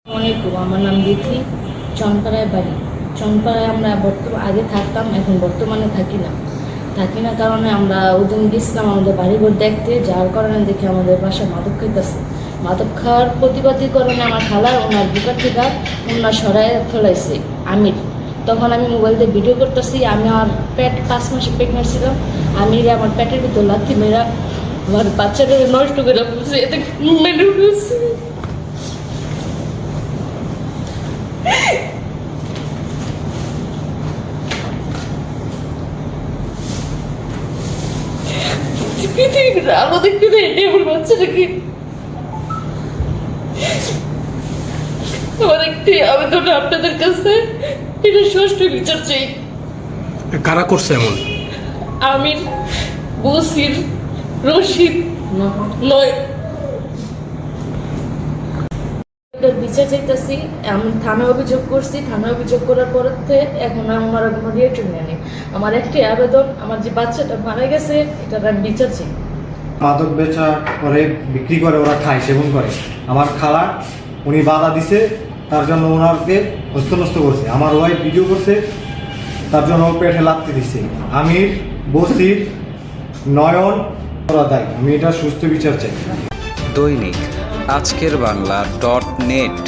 আসসালামাইকুম, আমার নাম দিথি। চনপাড়ায় বাড়ি। চনপাড়ায় আমরা আগে থাকতাম, এখন বর্তমানে থাকি না কারণে আমরা ওদিন গেছিলাম আমাদের বাড়িঘর দেখতে, যার কারণে দেখি আমাদের বাসা মাদক খাইতেছে। মাদক খাওয়ার প্রতিবাদী কারণে আমার খালা ওনার বুকার থেকে ওনার সরাই ফেলাইছে আমির। তখন আমি মোবাইল দিয়ে ভিডিও করতেছি, আমি আমার পেট 5 মাসে প্রেগনেন্ট ছিলাম। আমি আমার পেটের ভিতর লাথি মেয়েরা আমার বাচ্চাটা নষ্ট করে ফেলছে, এতে মেরে ফেলছে। পৃথিবীর আলো দেখতে দেয় আমার বাচ্চাটাকে। আমার একটি আবেদন আপনাদের কাছে, এটা ষষ্ঠ বিচার চাই। কারা করছে এমন? আমির, বসির, রশিদ নয় বিচার চাইতেছি। আমি থানায় অভিযোগ করছি, থানায় অভিযোগ করার পরে এখন আমার কোনো রিয়েকশন নেই। আমার একটি আবেদন, আমার যে বাচ্চাটা মারা গেছে এটার আমি বিচার চাই। মাদক বেচা করে, বিক্রি করে, ওরা খায়, সেবন করে। আমার খালা উনি বাধা দিছে, তার জন্য ওনাকে হস্তনস্ত করছে। আমার ওয়াইফ ভিডিও করছে, তার জন্য ও পেটে লাথি দিছে। আমির, বসির, নয়ন ওরা দায়ী। আমি এটা সুস্থ বিচার চাই। দৈনিক আজকের বাংলা .net